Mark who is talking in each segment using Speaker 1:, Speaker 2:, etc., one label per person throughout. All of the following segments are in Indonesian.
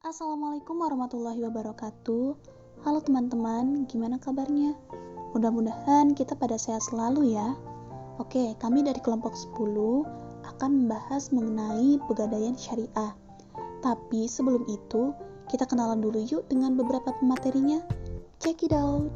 Speaker 1: Assalamualaikum warahmatullahi wabarakatuh. Halo teman-teman, gimana kabarnya? Mudah-mudahan kita pada sehat selalu ya. Oke, kami dari kelompok 10 akan membahas mengenai pegadaian syariah. Tapi sebelum itu, kita kenalan dulu yuk dengan beberapa pematerinya. Check it out.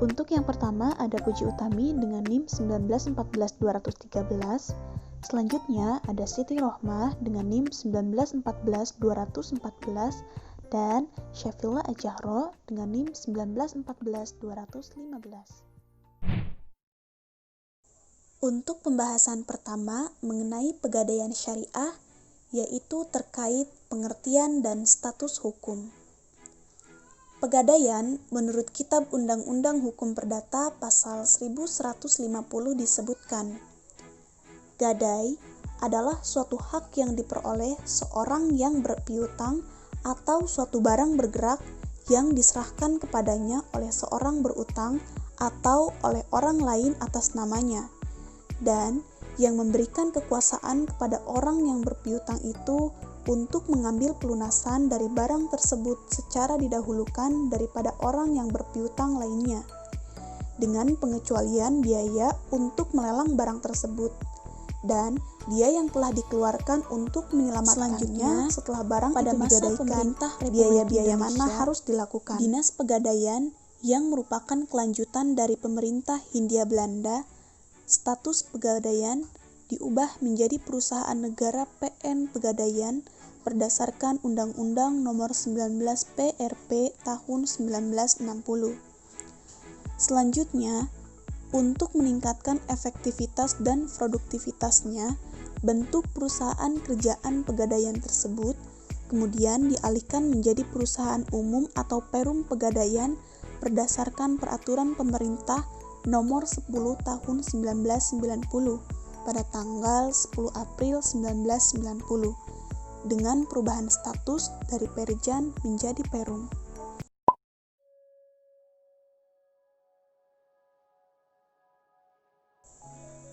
Speaker 1: Untuk yang pertama ada Puji Utami dengan NIM 1914213. Selanjutnya ada Siti Rohmah dengan NIM 1914214 dan Syafila Ajahro dengan NIM 1914215. Untuk pembahasan pertama mengenai pegadaian syariah, yaitu terkait pengertian dan status hukum. Pegadaian menurut Kitab Undang-Undang Hukum Perdata pasal 1150 disebutkan, gadai adalah suatu hak yang diperoleh seorang yang berpiutang atau suatu barang bergerak yang diserahkan kepadanya oleh seorang berutang atau oleh orang lain atas namanya, dan yang memberikan kekuasaan kepada orang yang berpiutang itu untuk mengambil pelunasan dari barang tersebut secara didahulukan daripada orang yang berpiutang lainnya, dengan pengecualian biaya untuk melelang barang tersebut, dan dia yang telah dikeluarkan untuk menyelamatkannya setelah barang pada itu digadaikan, biaya-biaya mana harus dilakukan. Dinas Pegadaian yang merupakan kelanjutan dari pemerintah Hindia Belanda, status Pegadaian diubah menjadi perusahaan negara PN Pegadaian berdasarkan Undang-Undang Nomor 19 PRP tahun 1960. Selanjutnya, untuk meningkatkan efektivitas dan produktivitasnya, bentuk perusahaan kerjaan Pegadaian tersebut kemudian dialihkan menjadi perusahaan umum atau Perum Pegadaian berdasarkan Peraturan Pemerintah Nomor 10 Tahun 1990 pada tanggal 10 April 1990 dengan perubahan status dari Perjan menjadi Perum.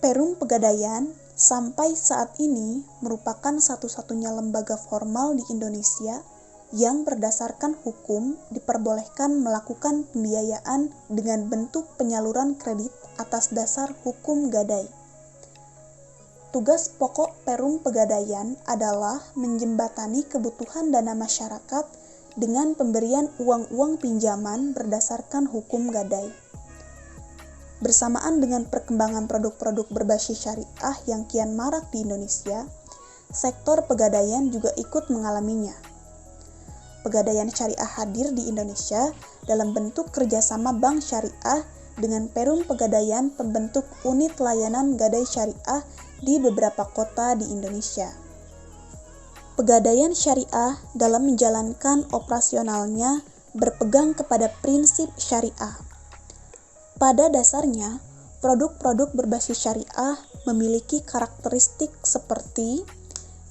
Speaker 1: Perum Pegadaian sampai saat ini merupakan satu-satunya lembaga formal di Indonesia yang berdasarkan hukum diperbolehkan melakukan pembiayaan dengan bentuk penyaluran kredit atas dasar hukum gadai. Tugas pokok Perum Pegadaian adalah menjembatani kebutuhan dana masyarakat dengan pemberian uang-uang pinjaman berdasarkan hukum gadai. Bersamaan dengan perkembangan produk-produk berbasis syariah yang kian marak di Indonesia, sektor pegadaian juga ikut mengalaminya. Pegadaian syariah hadir di Indonesia dalam bentuk kerjasama bank syariah dengan Perum Pegadaian pembentuk unit layanan gadai syariah di beberapa kota di Indonesia. Pegadaian syariah dalam menjalankan operasionalnya berpegang kepada prinsip syariah. Pada dasarnya, produk-produk berbasis syariah memiliki karakteristik seperti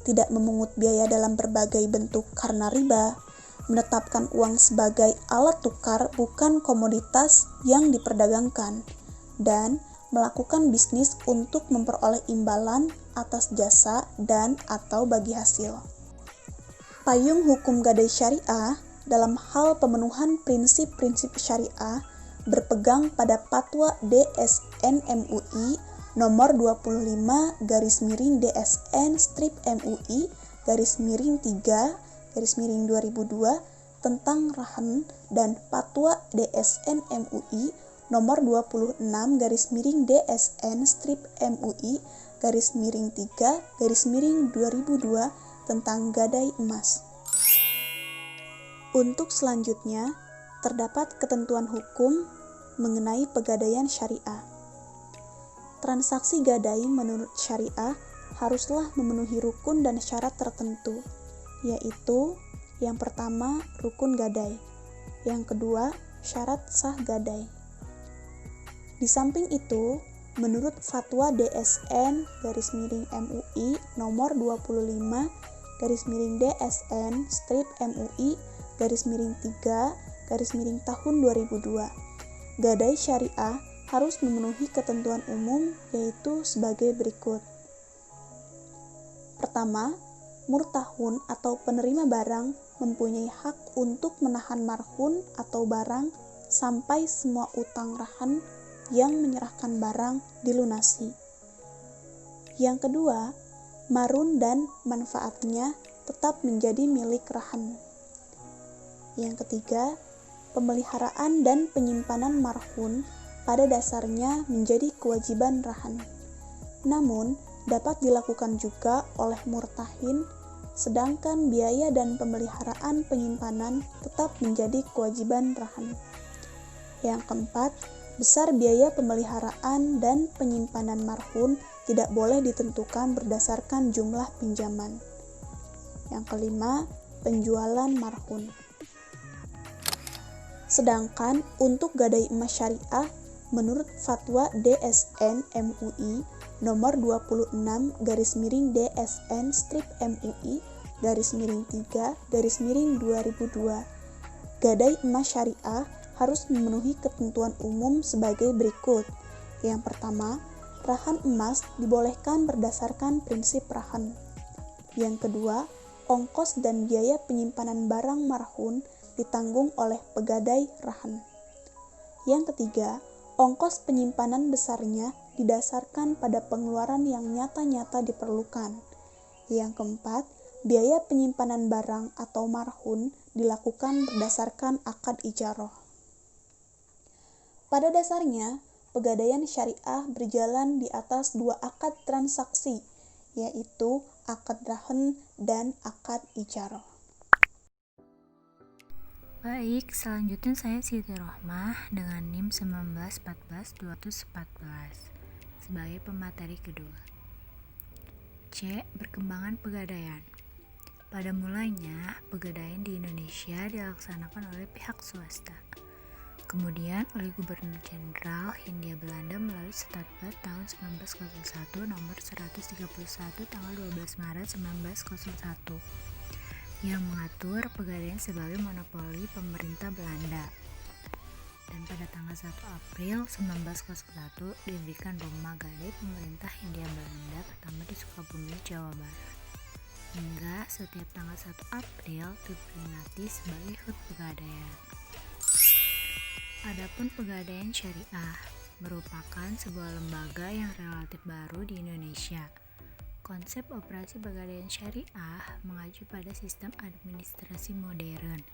Speaker 1: tidak memungut biaya dalam berbagai bentuk karena riba, menetapkan uang sebagai alat tukar bukan komoditas yang diperdagangkan, dan melakukan bisnis untuk memperoleh imbalan atas jasa dan atau bagi hasil. Payung hukum gadai syariah dalam hal pemenuhan prinsip-prinsip syariah berpegang pada Fatwa DSN MUI nomor 25/DSN-MUI/3/2002 tentang Rahan dan Fatwa DSN MUI nomor 26/DSN-MUI/3/2002 tentang gadai emas. Untuk selanjutnya, terdapat ketentuan hukum mengenai pegadaian syariah. Transaksi gadai menurut syariah haruslah memenuhi rukun dan syarat tertentu, yaitu yang pertama, rukun gadai. Yang kedua, syarat sah gadai. Di samping itu, menurut Fatwa DSN-MUI nomor 25/DSN-MUI/3/tahun 2002, gadai syariah harus memenuhi ketentuan umum yaitu sebagai berikut. Pertama, murtahun atau penerima barang mempunyai hak untuk menahan marhun atau barang sampai semua utang rahan yang menyerahkan barang dilunasi. Yang kedua, marun dan manfaatnya tetap menjadi milik rahan. Yang ketiga, pemeliharaan dan penyimpanan marhun pada dasarnya menjadi kewajiban rahan. Namun, dapat dilakukan juga oleh murtahin, sedangkan biaya dan pemeliharaan penyimpanan tetap menjadi kewajiban rahan. Yang keempat, besar biaya pemeliharaan dan penyimpanan marhun tidak boleh ditentukan berdasarkan jumlah pinjaman. Yang kelima, penjualan marhun. Sedangkan untuk gadai emas syariah, menurut fatwa DSN MUI nomor 26/DSN-MUI/3/2002, gadai emas syariah harus memenuhi ketentuan umum sebagai berikut. Yang pertama, rahan emas dibolehkan berdasarkan prinsip rahan. Yang kedua, ongkos dan biaya penyimpanan barang marhun ditanggung oleh pegadai rahan. Yang ketiga, ongkos penyimpanan besarnya didasarkan pada pengeluaran yang nyata-nyata diperlukan. Yang keempat, biaya penyimpanan barang atau marhun dilakukan berdasarkan akad ijarah. Pada dasarnya, pegadaian syariah berjalan di atas dua akad transaksi, yaitu akad rahan dan akad ijarah.
Speaker 2: Baik, selanjutnya saya Siti Rohmah dengan NIM 1914214 sebagai pemateri kedua. C. Perkembangan pegadaian. Pada mulanya, pegadaian di Indonesia dilaksanakan oleh pihak swasta. Kemudian oleh Gubernur Jenderal Hindia Belanda melalui Statbat tahun 1901 nomor 131 tanggal 12 Maret 1901 yang mengatur pegadaian sebagai monopoli pemerintah Belanda. Dan pada tanggal 1 April 1901 didirikan Rumah Gadai Pemerintah Hindia Belanda pertama di Sukabumi, Jawa Barat. Hingga setiap tanggal 1 April diperingati sebagai HUT Pegadaian. Adapun Pegadaian Syariah merupakan sebuah lembaga yang relatif baru di Indonesia. Konsep operasi Pegadaian Syariah mengacu pada sistem administrasi modern,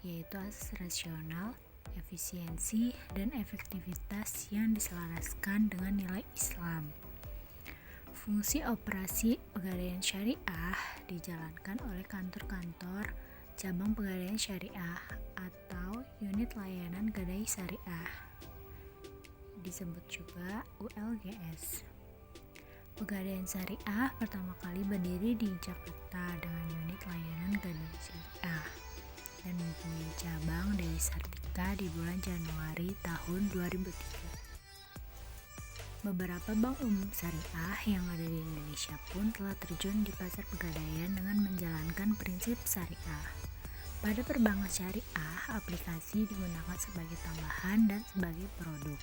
Speaker 2: yaitu asas rasional, efisiensi, dan efektivitas yang diselaraskan dengan nilai Islam. Fungsi operasi Pegadaian Syariah dijalankan oleh kantor-kantor cabang Pegadaian Syariah atau unit layanan gadai syariah, disebut juga ULGS. Pegadaian Syariah pertama kali berdiri di Jakarta dengan unit layanan gadai syariah dan mempunyai cabang Dewi Sartika di bulan Januari tahun 2003. Beberapa bank umum syariah yang ada di Indonesia pun telah terjun di pasar pegadaian dengan menjalankan prinsip syariah. Pada perbankan syariah, aplikasi digunakan sebagai tambahan dan sebagai produk.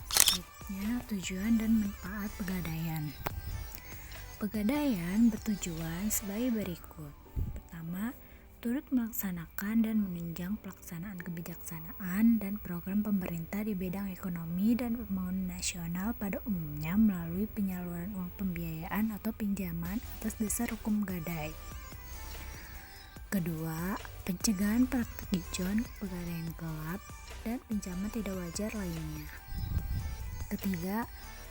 Speaker 2: Selanjutnya, tujuan dan manfaat pegadaian. Pegadaian bertujuan sebagai berikut. Pertama, turut melaksanakan dan menunjang pelaksanaan kebijaksanaan dan program pemerintah di bidang ekonomi dan pembangunan nasional pada umumnya melalui penyaluran uang pembiayaan atau pinjaman atas dasar hukum gadai. Kedua, pencegahan praktik ijon, pegadaian gelap, dan pinjaman tidak wajar lainnya. Ketiga,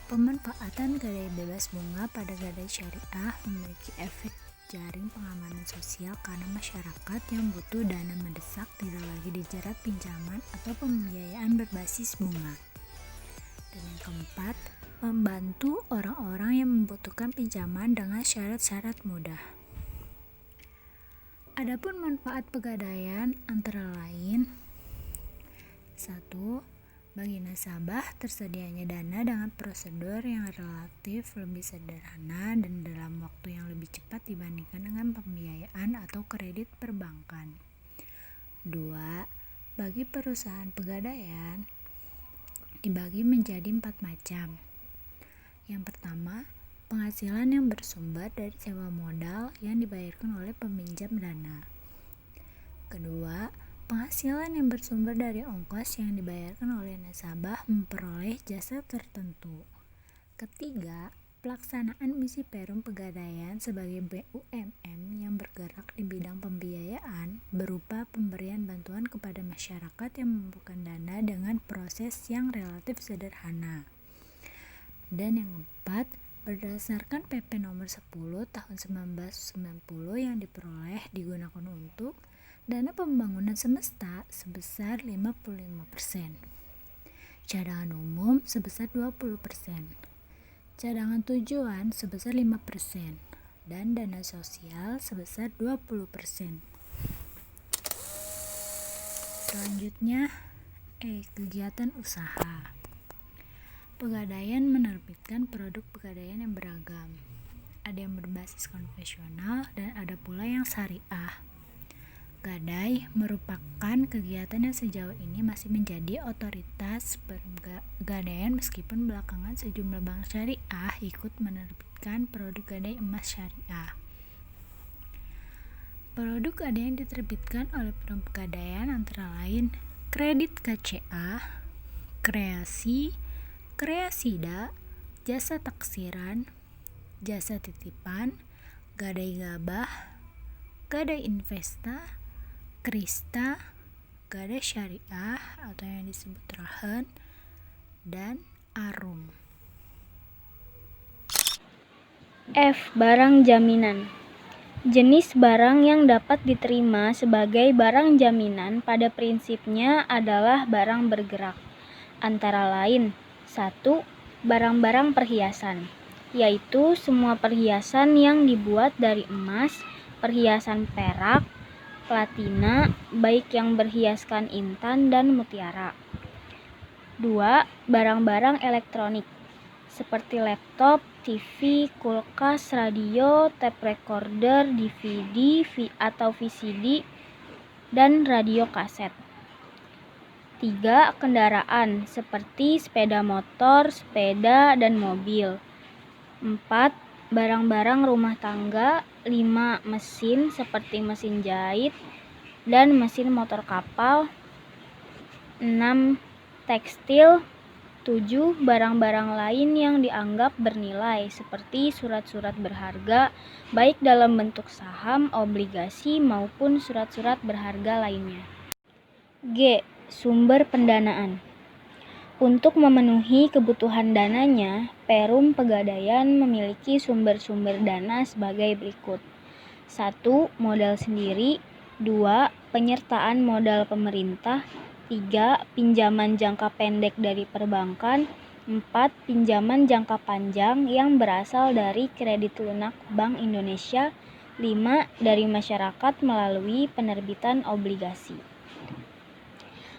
Speaker 2: pemanfaatan gadai bebas bunga pada gadai syariah memiliki efek jaring pengamanan sosial karena masyarakat yang butuh dana mendesak tidak lagi dijerat pinjaman atau pembiayaan berbasis bunga. Dan yang keempat, membantu orang-orang yang membutuhkan pinjaman dengan syarat-syarat mudah. Adapun manfaat pegadaian antara lain: 1. Bagi nasabah, tersedianya dana dengan prosedur yang relatif lebih sederhana dan dalam waktu yang lebih cepat dibandingkan dengan pembiayaan atau kredit perbankan. 2. Bagi perusahaan pegadaian, dibagi menjadi 4 macam. Yang pertama, penghasilan yang bersumber dari sewa modal yang dibayarkan oleh peminjam dana. Kedua, penghasilan yang bersumber dari ongkos yang dibayarkan oleh nasabah memperoleh jasa tertentu. Ketiga, pelaksanaan misi Perum Pegadaian sebagai BUMN yang bergerak di bidang pembiayaan berupa pemberian bantuan kepada masyarakat yang membutuhkan dana dengan proses yang relatif sederhana. Dan yang keempat, berdasarkan PP nomor 10 tahun 1990 yang diperoleh digunakan untuk dana pembangunan semesta sebesar 55%, cadangan umum sebesar 20%, cadangan tujuan sebesar 5%, dan dana sosial sebesar 20%. Selanjutnya, kegiatan usaha. Pegadaian menerbitkan produk pegadaian yang beragam. Ada yang berbasis konvensional dan ada pula yang syariah. Gadai merupakan kegiatan yang sejauh ini masih menjadi otoritas pegadaian meskipun belakangan sejumlah bank syariah ikut menerbitkan produk gadai emas syariah. Produk gadai yang diterbitkan oleh Perum Pegadaian antara lain kredit KCA, kreasi, kreasida, jasa taksiran, jasa titipan, gadai gabah, gadai investa, krista, gadai syariah atau yang disebut rahen, dan arum.
Speaker 3: F. Barang jaminan. Jenis barang yang dapat diterima sebagai barang jaminan pada prinsipnya adalah barang bergerak, antara lain 1. Barang-barang perhiasan, yaitu semua perhiasan yang dibuat dari emas, perhiasan perak, platina, baik yang berhiaskan intan dan mutiara. 2. Barang-barang elektronik, seperti laptop, TV, kulkas, radio, tape recorder, DVD atau VCD, dan radio kaset. 3. Kendaraan, seperti sepeda motor, sepeda, dan mobil. 4. Barang-barang rumah tangga. 5. Mesin, seperti mesin jahit dan mesin motor kapal. 6. Tekstil. 7. Barang-barang lain yang dianggap bernilai, seperti surat-surat berharga, baik dalam bentuk saham, obligasi, maupun surat-surat berharga lainnya. G. Sumber pendanaan. Untuk memenuhi kebutuhan dananya, Perum Pegadaian memiliki sumber-sumber dana sebagai berikut. 1. Modal sendiri. 2. Penyertaan modal pemerintah. 3. Pinjaman jangka pendek dari perbankan. 4. Pinjaman jangka panjang yang berasal dari kredit lunak Bank Indonesia. 5. Dari masyarakat melalui penerbitan obligasi.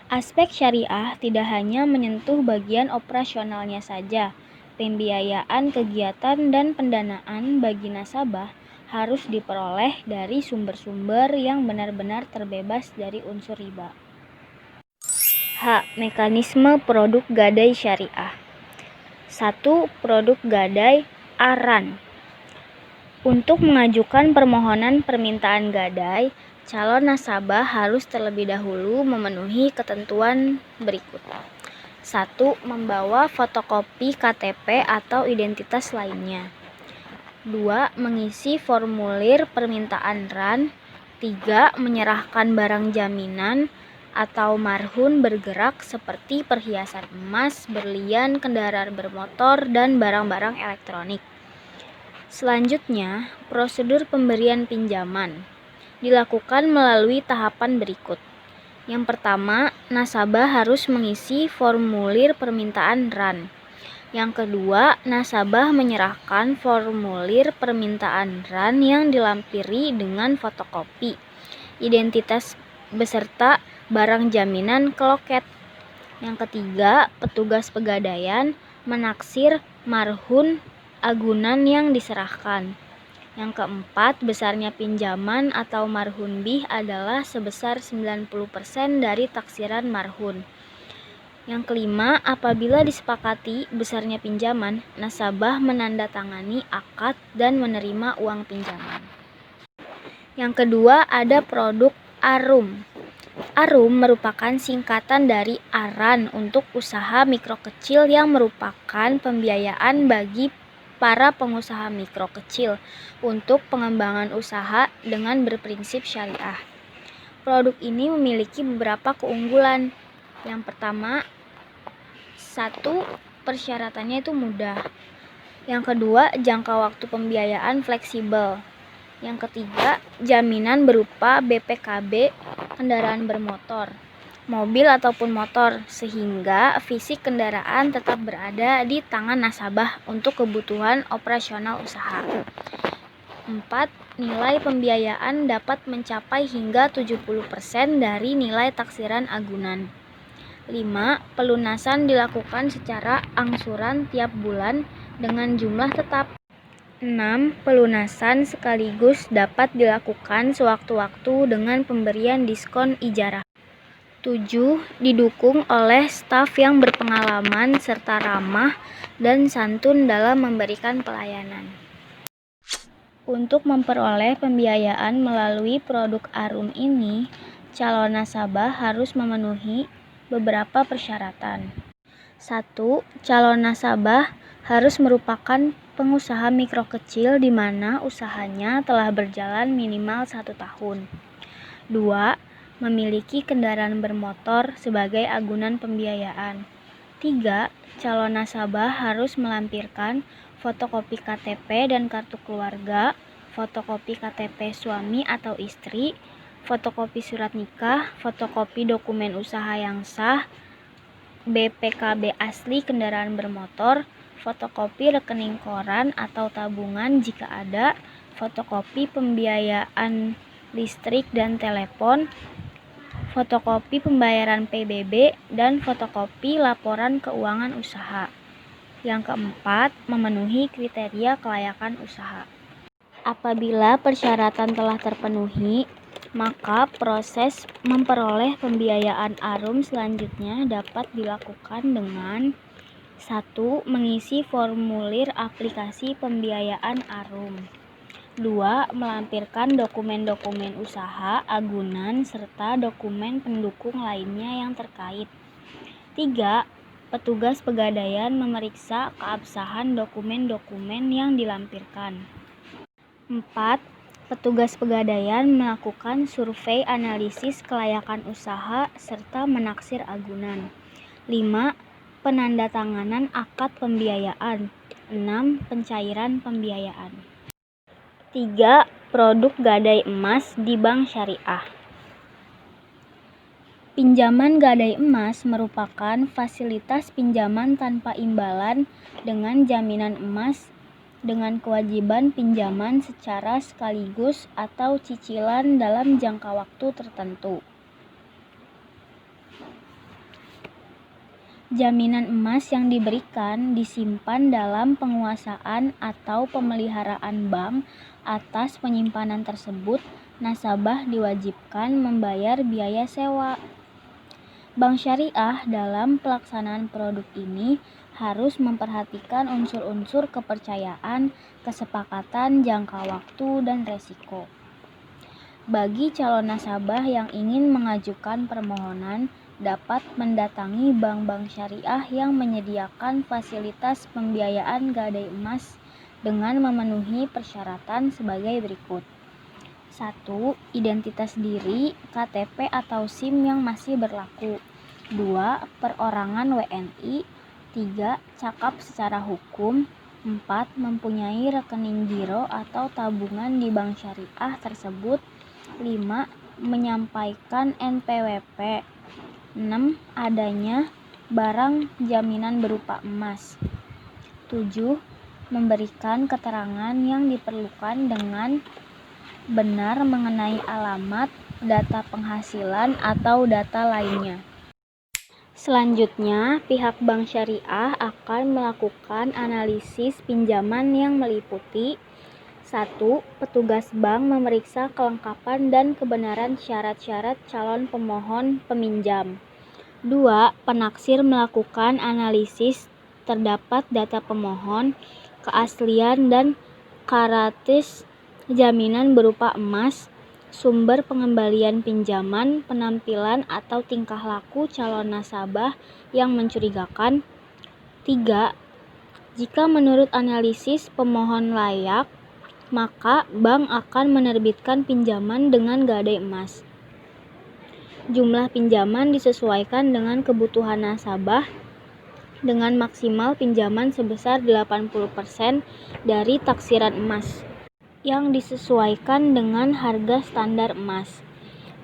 Speaker 3: Aspek syariah tidak hanya menyentuh bagian operasionalnya saja. Pembiayaan kegiatan dan pendanaan bagi nasabah harus diperoleh dari sumber-sumber yang benar-benar terbebas dari unsur riba. H. Mekanisme produk gadai syariah. 1. Produk gadai ARAN. Untuk mengajukan permohonan permintaan gadai, calon nasabah harus terlebih dahulu memenuhi ketentuan berikut. 1. Membawa fotokopi KTP atau identitas lainnya. 2. Mengisi formulir permintaan RAN. 3. Menyerahkan barang jaminan atau marhun bergerak seperti perhiasan emas, berlian, kendaraan bermotor, dan barang-barang elektronik. Selanjutnya, prosedur pemberian pinjaman dilakukan melalui tahapan berikut. Yang pertama, nasabah harus mengisi formulir permintaan RAN. Yang kedua, nasabah menyerahkan formulir permintaan RAN yang dilampiri dengan fotokopi identitas beserta barang jaminan ke loket. Yang ketiga, petugas pegadaian menaksir marhun agunan yang diserahkan. Yang keempat, besarnya pinjaman atau marhun bih adalah sebesar 90% dari taksiran marhun. Yang kelima, apabila disepakati besarnya pinjaman, nasabah menandatangani akad dan menerima uang pinjaman. Yang kedua, ada produk ARUM. ARUM merupakan singkatan dari ARAN untuk usaha mikro kecil yang merupakan pembiayaan bagi para pengusaha mikro kecil untuk pengembangan usaha dengan berprinsip syariah. Produk ini memiliki beberapa keunggulan. Yang pertama, satu, persyaratannya itu mudah. Yang kedua, jangka waktu pembiayaan fleksibel. Yang ketiga, jaminan berupa BPKB kendaraan bermotor, mobil ataupun motor, sehingga fisik kendaraan tetap berada di tangan nasabah untuk kebutuhan operasional usaha. 4. Nilai pembiayaan dapat mencapai hingga 70% dari nilai taksiran agunan. 5. Pelunasan dilakukan secara angsuran tiap bulan dengan jumlah tetap. 6. Pelunasan sekaligus dapat dilakukan sewaktu-waktu dengan pemberian diskon ijarah. 7. Didukung oleh staf yang berpengalaman serta ramah dan santun dalam memberikan pelayanan. Untuk memperoleh pembiayaan melalui produk ARUM ini, calon nasabah harus memenuhi beberapa persyaratan. 1. Calon nasabah harus merupakan pengusaha mikro kecil di mana usahanya telah berjalan minimal 1 tahun. 2. Memiliki kendaraan bermotor sebagai agunan pembiayaan. 3. Calon nasabah harus melampirkan fotokopi KTP dan kartu keluarga, fotokopi KTP suami atau istri, fotokopi surat nikah, fotokopi dokumen usaha yang sah, BPKB asli kendaraan bermotor, fotokopi rekening koran atau tabungan jika ada, fotokopi pembiayaan listrik dan telepon, fotokopi pembayaran PBB, dan fotokopi laporan keuangan usaha. Yang keempat, memenuhi kriteria kelayakan usaha. Apabila persyaratan telah terpenuhi, maka proses memperoleh pembiayaan ARUM selanjutnya dapat dilakukan dengan 1. Mengisi formulir aplikasi pembiayaan ARUM. 2. Melampirkan dokumen-dokumen usaha, agunan, serta dokumen pendukung lainnya yang terkait. 3. Petugas pegadaian memeriksa keabsahan dokumen-dokumen yang dilampirkan. 4. Petugas pegadaian melakukan survei analisis kelayakan usaha serta menaksir agunan. 5. Penandatanganan akad pembiayaan. 6. Pencairan pembiayaan. 3. Produk gadai emas di bank syariah. Pinjaman gadai emas merupakan fasilitas pinjaman tanpa imbalan dengan jaminan emas dengan kewajiban pinjaman secara sekaligus atau cicilan dalam jangka waktu tertentu. Jaminan emas yang diberikan disimpan dalam penguasaan atau pemeliharaan bank. Atas penyimpanan tersebut, nasabah diwajibkan membayar biaya sewa. Bank syariah dalam pelaksanaan produk ini harus memperhatikan unsur-unsur kepercayaan, kesepakatan, jangka waktu, dan resiko. Bagi calon nasabah yang ingin mengajukan permohonan, dapat mendatangi bank-bank syariah yang menyediakan fasilitas pembiayaan gadai emas dengan memenuhi persyaratan sebagai berikut. 1. Identitas diri, KTP atau SIM yang masih berlaku. 2. Perorangan WNI. 3. Cakap secara hukum. 4. Mempunyai rekening giro atau tabungan di bank syariah tersebut. 5. Menyampaikan NPWP. 6. Adanya barang jaminan berupa emas. 7. Memberikan keterangan yang diperlukan dengan benar mengenai alamat, data penghasilan, atau data lainnya. Selanjutnya, pihak bank syariah akan melakukan analisis pinjaman yang meliputi 1. Petugas bank memeriksa kelengkapan dan kebenaran syarat-syarat calon pemohon peminjam. 2. Penaksir melakukan analisis terdapat data pemohon, keaslian dan karakteristik jaminan berupa emas, sumber pengembalian pinjaman, penampilan atau tingkah laku calon nasabah yang mencurigakan. 3. Jika menurut analisis pemohon layak, maka bank akan menerbitkan pinjaman dengan gadai emas. Jumlah pinjaman disesuaikan dengan kebutuhan nasabah dengan maksimal pinjaman sebesar 80% dari taksiran emas yang disesuaikan dengan harga standar emas.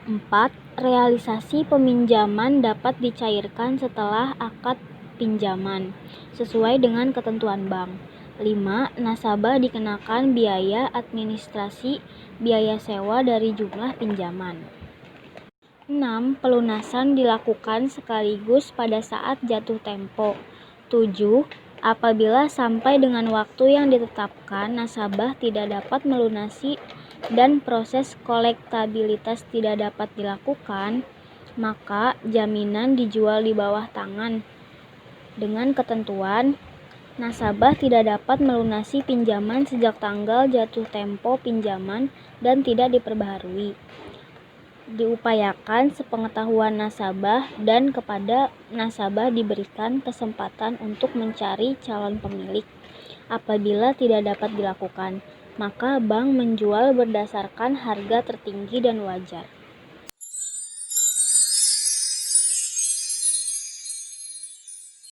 Speaker 3: 4. Realisasi peminjaman dapat dicairkan setelah akad pinjaman sesuai dengan ketentuan bank. 5. Nasabah dikenakan biaya administrasi biaya sewa dari jumlah pinjaman. 6. Pelunasan dilakukan sekaligus pada saat jatuh tempo. 7. Apabila sampai dengan waktu yang ditetapkan nasabah tidak dapat melunasi dan proses kolektabilitas tidak dapat dilakukan, maka jaminan dijual di bawah tangan dengan ketentuan nasabah tidak dapat melunasi pinjaman sejak tanggal jatuh tempo pinjaman dan tidak diperbaharui. Diupayakan sepengetahuan nasabah dan kepada nasabah diberikan kesempatan untuk mencari calon pemilik. Apabila tidak dapat dilakukan, maka bank menjual berdasarkan harga tertinggi dan wajar.